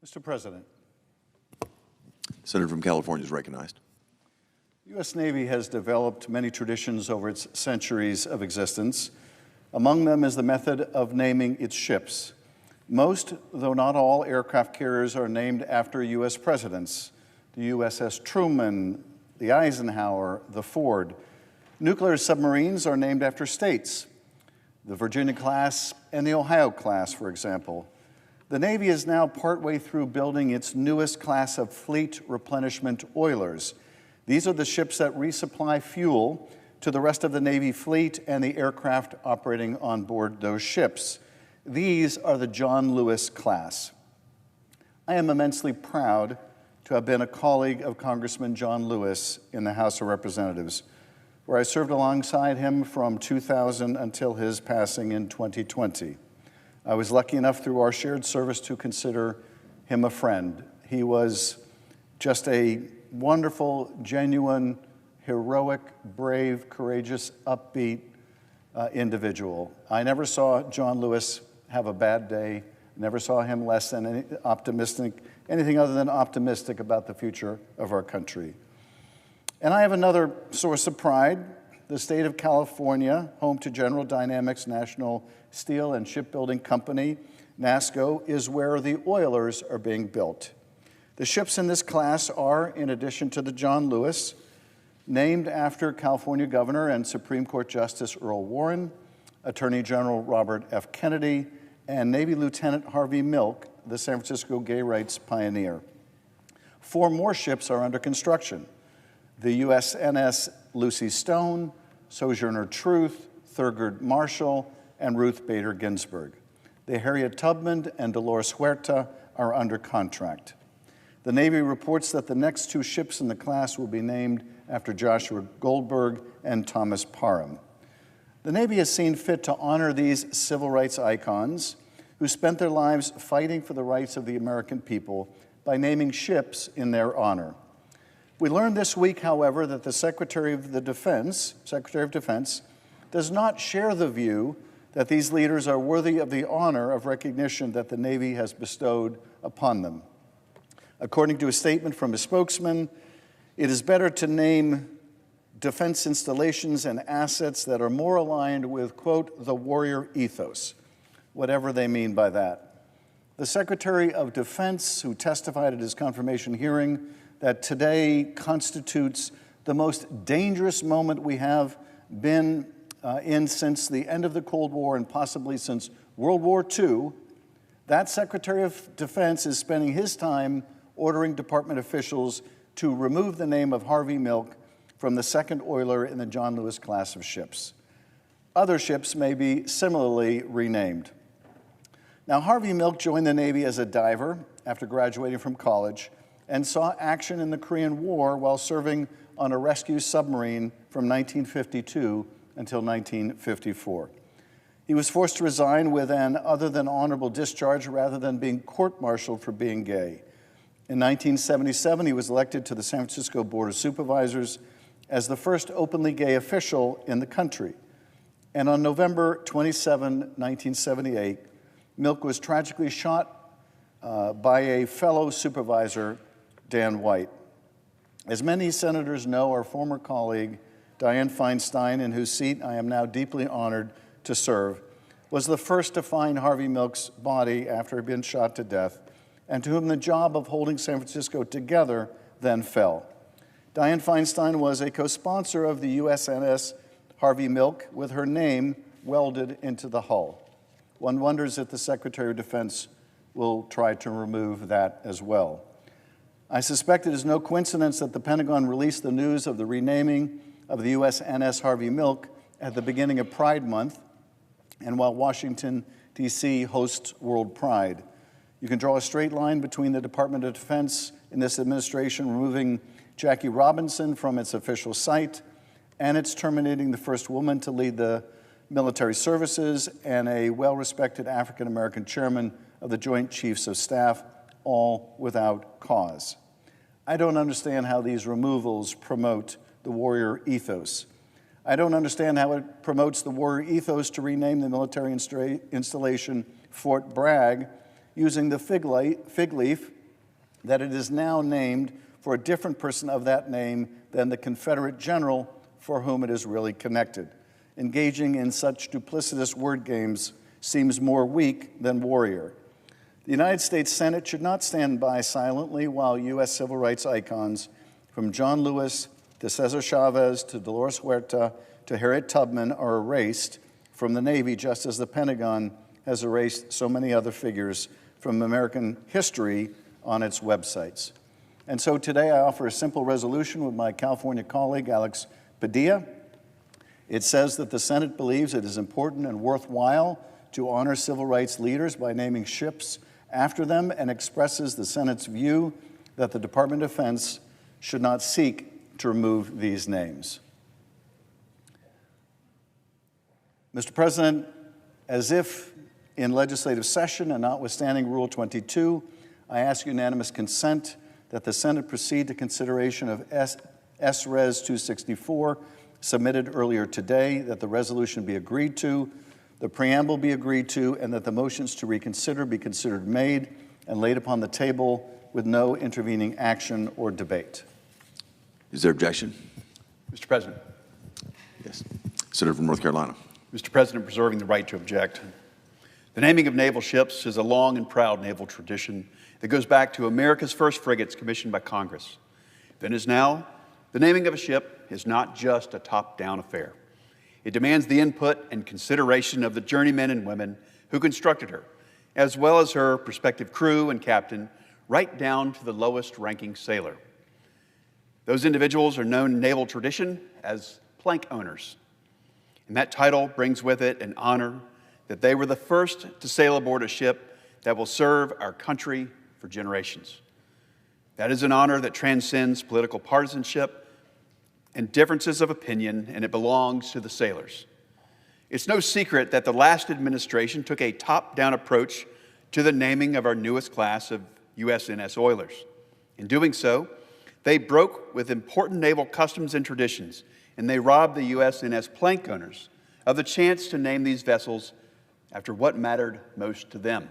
Mr. President. Senator from California is recognized. The U.S. Navy has developed many traditions over its centuries of existence. Among them is the method of naming its ships. Most, though not all, aircraft carriers are named after U.S. presidents. The USS Truman, the Eisenhower, the Ford. Nuclear submarines are named after states. The Virginia class and the Ohio class, for example. The Navy is now partway through building its newest class of fleet replenishment oilers. These are the ships that resupply fuel to the rest of the Navy fleet and the aircraft operating on board those ships. These are the John Lewis class. I am immensely proud to have been a colleague of Congressman John Lewis in the House of Representatives, where I served alongside him from 2000 until his passing in 2020. I was lucky enough through our shared service to consider him a friend. He was just a wonderful, genuine, heroic, brave, courageous, upbeat individual. I never saw John Lewis have a bad day, never saw him less than anything other than optimistic about the future of our country. And I have another source of pride. The state of California, home to General Dynamics National Steel and Shipbuilding Company, NASCO, is where the oilers are being built. The ships in this class are, in addition to the John Lewis, named after California Governor and Supreme Court Justice Earl Warren, Attorney General Robert F. Kennedy, and Navy Lieutenant Harvey Milk, the San Francisco gay rights pioneer. 4 more ships are under construction: the USNS Lucy Stone, Sojourner Truth, Thurgood Marshall, and Ruth Bader Ginsburg. The Harriet Tubman and Dolores Huerta are under contract. The Navy reports that the next 2 ships in the class will be named after Joshua Goldberg and Thomas Parham. The Navy has seen fit to honor these civil rights icons who spent their lives fighting for the rights of the American people by naming ships in their honor. We learned this week, however, that the Secretary of Defense, does not share the view that these leaders are worthy of the honor of recognition that the Navy has bestowed upon them. According to a statement from a spokesman, it is better to name defense installations and assets that are more aligned with, quote, the warrior ethos, whatever they mean by that. The Secretary of Defense, who testified at his confirmation hearing that today constitutes the most dangerous moment we have been in since the end of the Cold War and possibly since World War II, that Secretary of Defense is spending his time ordering department officials to remove the name of Harvey Milk from the second oiler in the John Lewis class of ships. Other ships may be similarly renamed. Now, Harvey Milk joined the Navy as a diver after graduating from college and saw action in the Korean War while serving on a rescue submarine from 1952 until 1954. He was forced to resign with an other than honorable discharge rather than being court-martialed for being gay. In 1977, he was elected to the San Francisco Board of Supervisors as the first openly gay official in the country. And on November 27, 1978, Milk was tragically shot by a fellow supervisor, Dan White. As many senators know, our former colleague, Dianne Feinstein, in whose seat I am now deeply honored to serve, was the first to find Harvey Milk's body after he'd been shot to death, and to whom the job of holding San Francisco together then fell. Dianne Feinstein was a co-sponsor of the USNS Harvey Milk with her name welded into the hull. One wonders if the Secretary of Defense will try to remove that as well. I suspect it is no coincidence that the Pentagon released the news of the renaming of the USNS Harvey Milk at the beginning of Pride Month, and while Washington, D.C. hosts World Pride. You can draw a straight line between the Department of Defense in this administration removing Jackie Robinson from its official site and its terminating the first woman to lead the military services and a well-respected African-American chairman of the Joint Chiefs of Staff, all without cause. I don't understand how these removals promote the warrior ethos. I don't understand how it promotes the warrior ethos to rename the military installation Fort Bragg using the fig leaf that it is now named for a different person of that name than the Confederate general for whom it is really connected. Engaging in such duplicitous word games seems more weak than warrior. The United States Senate should not stand by silently while U.S. civil rights icons, from John Lewis to Cesar Chavez to Dolores Huerta to Harriet Tubman, are erased from the Navy, just as the Pentagon has erased so many other figures from American history on its websites. And so today I offer a simple resolution with my California colleague, Alex Padilla. It says that the Senate believes it is important and worthwhile to honor civil rights leaders by naming ships after them, and expresses the Senate's view that the Department of Defense should not seek to remove these names. Mr. President, as if in legislative session and notwithstanding Rule 22, I ask unanimous consent that the Senate proceed to consideration of S-Res 264 submitted earlier today, that the resolution be agreed to, the preamble be agreed to, and that the motions to reconsider be considered made and laid upon the table with no intervening action or debate. Is there objection? Mr. President. Yes. Senator from North Carolina. Mr. President, preserving the right to object. The naming of naval ships is a long and proud naval tradition that goes back to America's first frigates commissioned by Congress. Then as now, the naming of a ship is not just a top-down affair. It demands the input and consideration of the journeymen and women who constructed her, as well as her prospective crew and captain, right down to the lowest-ranking sailor. Those individuals are known in naval tradition as plank owners. And that title brings with it an honor that they were the first to sail aboard a ship that will serve our country for generations. That is an honor that transcends political partisanship and differences of opinion, and it belongs to the sailors. It's no secret that the last administration took a top-down approach to the naming of our newest class of USNS Oilers. In doing so, they broke with important naval customs and traditions, and they robbed the USNS plank owners of the chance to name these vessels after what mattered most to them.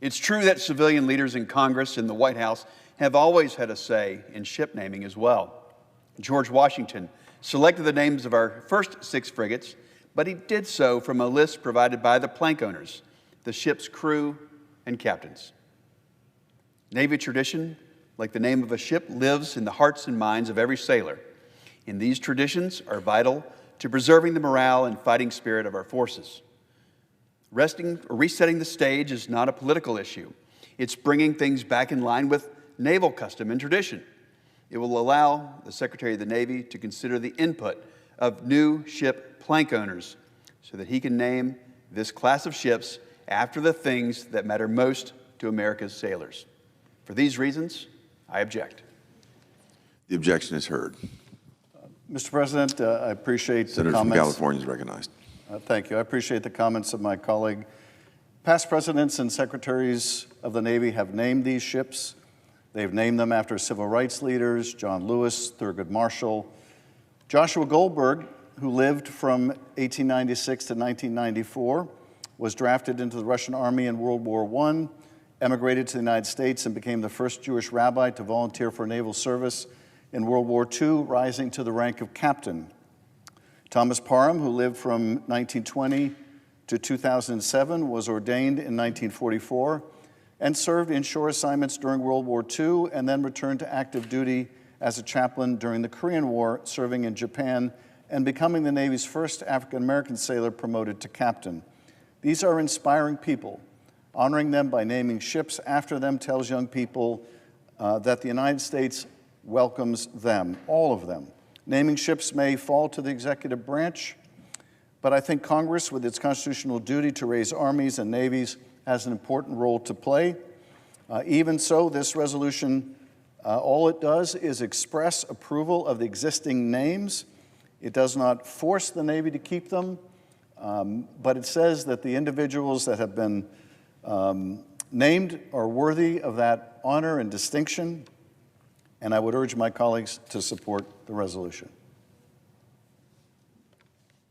It's true that civilian leaders in Congress and the White House have always had a say in ship naming as well. George Washington selected the names of our first 6 frigates, but he did so from a list provided by the plank owners, the ship's crew and captains. Navy tradition, like the name of a ship, lives in the hearts and minds of every sailor, and these traditions are vital to preserving the morale and fighting spirit of our forces. Resetting the stage is not a political issue. It's bringing things back in line with naval custom and tradition. It will allow the Secretary of the Navy to consider the input of new ship plank owners so that he can name this class of ships after the things that matter most to America's sailors. For these reasons, I object. The objection is heard. Mr. President, I appreciate the Senator from comments. California is recognized. Thank you. I appreciate the comments of my colleague. Past presidents and secretaries of the Navy have named these ships. They've named them after civil rights leaders, John Lewis, Thurgood Marshall. Joshua Goldberg, who lived from 1896 to 1994, was drafted into the Russian Army in World War I, emigrated to the United States, and became the first Jewish rabbi to volunteer for naval service in World War II, rising to the rank of captain. Thomas Parham, who lived from 1920 to 2007, was ordained in 1944 and served in shore assignments during World War II, and then returned to active duty as a chaplain during the Korean War, serving in Japan and becoming the Navy's first African-American sailor promoted to captain. These are inspiring people. Honoring them by naming ships after them tells young people that the United States welcomes them, all of them. Naming ships may fall to the executive branch, but I think Congress, with its constitutional duty to raise armies and navies, has an important role to play. Even so, this resolution, all it does is express approval of the existing names. It does not force the Navy to keep them, but it says that the individuals that have been named are worthy of that honor and distinction, and I would urge my colleagues to support the resolution.